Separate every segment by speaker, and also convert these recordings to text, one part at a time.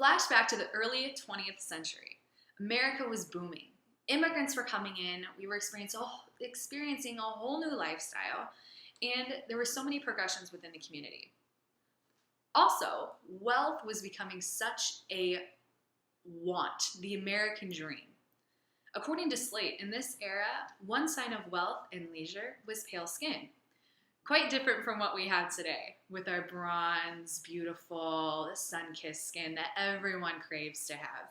Speaker 1: Flashback to the early 20th century. America was booming. Immigrants were coming in. We were experiencing a whole new lifestyle, and there were so many progressions within the community. Also, wealth was becoming such a want, the American dream. According to Slate, in this era, one sign of wealth and leisure was pale skin. Quite different from what we have today, with our bronze, beautiful, sun-kissed skin that everyone craves to have.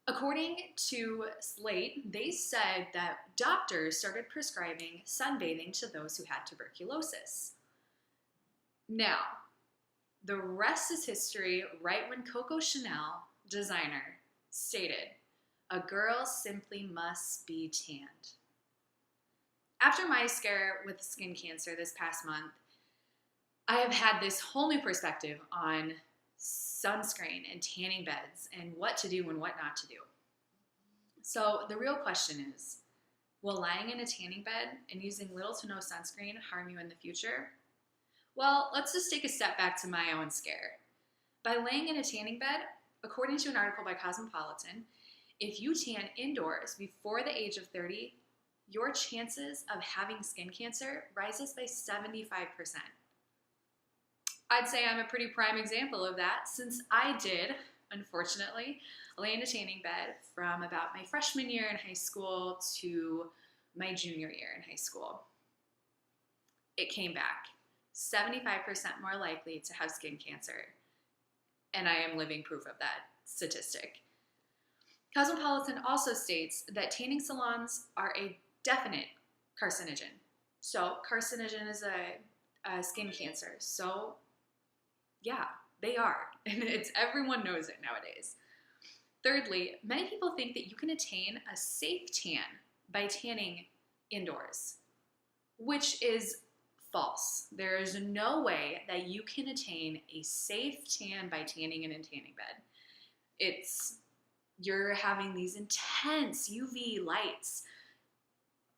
Speaker 1: According to Slate, they said that doctors started prescribing sunbathing to those who had tuberculosis. Now, the rest is history. Right when Coco Chanel, designer, stated, "A girl simply must be tanned." After my scare with skin cancer this past month, I have had this whole new perspective on sunscreen and tanning beds and what to do and what not to do. So the real question is, will lying in a tanning bed and using little to no sunscreen harm you in the future? Well, let's just take a step back to my own scare. By laying in a tanning bed, according to an article by Cosmopolitan, if you tan indoors before the age of 30, your chances of having skin cancer rises by 75%. I'd say I'm a pretty prime example of that, since I did, unfortunately, lay in a tanning bed from about my freshman year in high school to my junior year in high school. It came back. 75% more likely to have skin cancer. And I am living proof of that statistic. Cosmopolitan also states that tanning salons are a definite carcinogen. So carcinogen is a skin cancer. So yeah, they are. And everyone knows it nowadays. Thirdly, many people think that you can attain a safe tan by tanning indoors, which is false. There is no way that you can attain a safe tan by tanning in a tanning bed. You're having these intense UV lights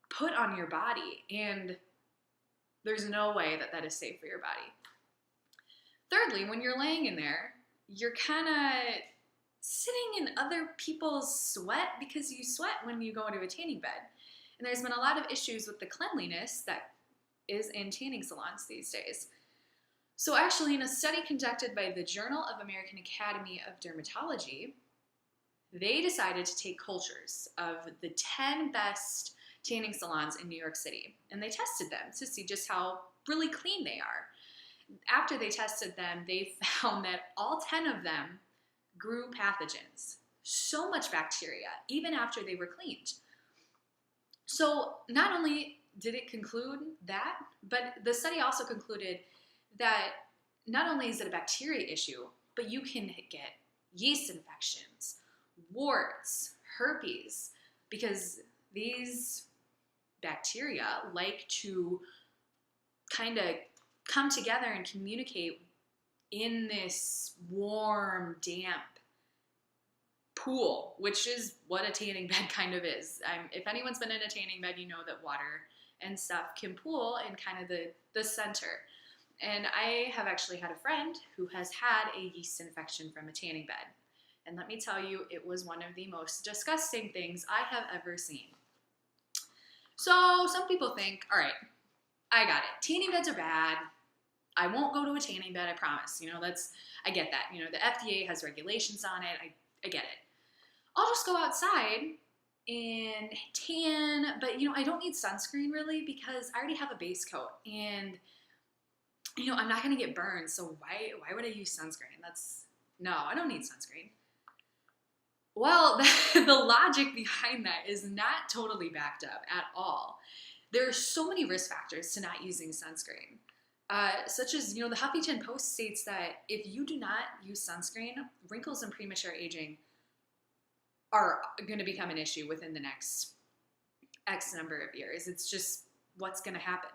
Speaker 1: put on your body, and there's no way that that is safe for your body. Thirdly, when you're laying in there, you're kind of sitting in other people's sweat because you sweat when you go into a tanning bed. And there's been a lot of issues with the cleanliness that is in tanning salons these days. So actually, in a study conducted by the Journal of American Academy of Dermatology, they decided to take cultures of the 10 best tanning salons in New York City, and they tested them to see just how really clean they are. After they tested them, they found that all 10 of them grew pathogens, so much bacteria, even after they were cleaned. So not only did it conclude that, but the study also concluded that not only is it a bacteria issue, but you can get yeast infections, warts, herpes, because these bacteria like to kind of come together and communicate in this warm, damp pool, which is what a tanning bed kind of is. If anyone's been in a tanning bed, you know that water and stuff can pool in kind of the center. And I have actually had a friend who has had a yeast infection from a tanning bed. And let me tell you, it was one of the most disgusting things I have ever seen. So some people think, all right, I got it. Tanning beds are bad. I won't go to a tanning bed, I promise. I get that. The FDA has regulations on it. I get it. I'll just go outside and tan, but I don't need sunscreen really because I already have a base coat and I'm not going to get burned, so why would I use sunscreen? No, I don't need sunscreen. Well, the logic behind that is not totally backed up at all. There are so many risk factors to not using sunscreen, such as, the Huffington Post states that if you do not use sunscreen, wrinkles and premature aging are going to become an issue within the next X number of years. It's just what's going to happen.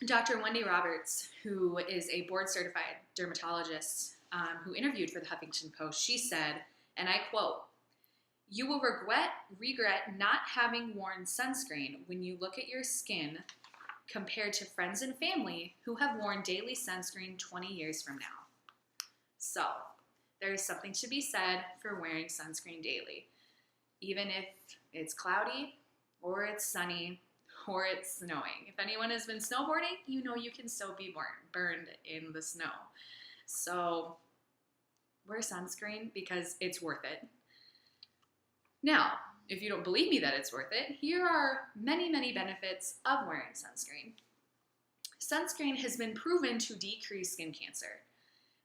Speaker 1: Dr. Wendy Roberts, who is a board-certified dermatologist who interviewed for the Huffington Post, she said, and I quote, "You will regret not having worn sunscreen when you look at your skin compared to friends and family who have worn daily sunscreen 20 years from now." So there's something to be said for wearing sunscreen daily, even if it's cloudy or it's sunny or it's snowing. If anyone has been snowboarding, you know you can still be burned in the snow. So wear sunscreen because it's worth it. Now, if you don't believe me that it's worth it, here are many, many benefits of wearing sunscreen. Sunscreen has been proven to decrease skin cancer,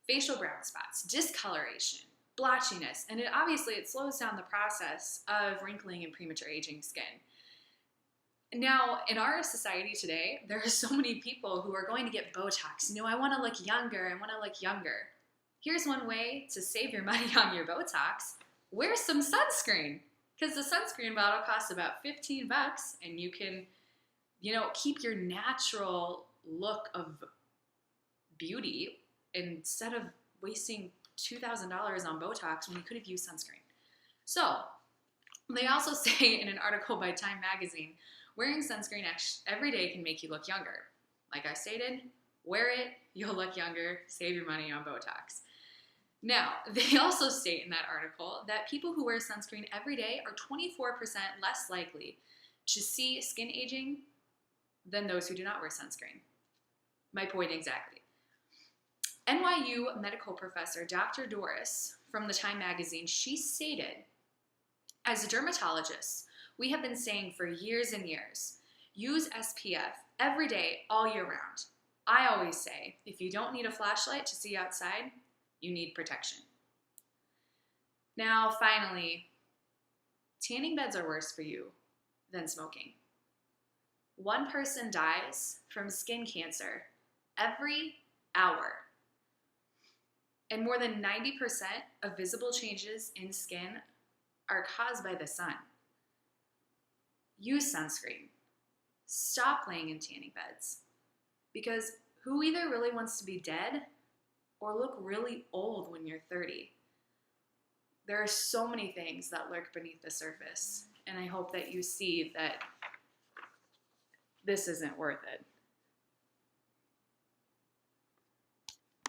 Speaker 1: facial brown spots, discoloration, blotchiness, and it slows down the process of wrinkling and premature aging skin. Now, in our society today, there are so many people who are going to get Botox. I want to look younger. Here's one way to save your money on your Botox. Wear some sunscreen, because the sunscreen bottle costs about $15 and you can, keep your natural look of beauty instead of wasting $2,000 on Botox when you could have used sunscreen. So, they also say in an article by Time magazine, wearing sunscreen every day can make you look younger. Like I stated, wear it, you'll look younger, save your money on Botox. Now, they also state in that article that people who wear sunscreen every day are 24% less likely to see skin aging than those who do not wear sunscreen. My point exactly. NYU medical professor Dr. Doris from the Time magazine, she stated, as a dermatologist, we have been saying for years and years, use SPF every day, all year round. I always say, if you don't need a flashlight to see outside, you need protection. Now, finally, tanning beds are worse for you than smoking. One person dies from skin cancer every hour. And more than 90% of visible changes in skin are caused by the sun. Use sunscreen. Stop laying in tanning beds. Because who either really wants to be dead or look really old when you're 30? There are so many things that lurk beneath the surface, and I hope that you see that this isn't worth it.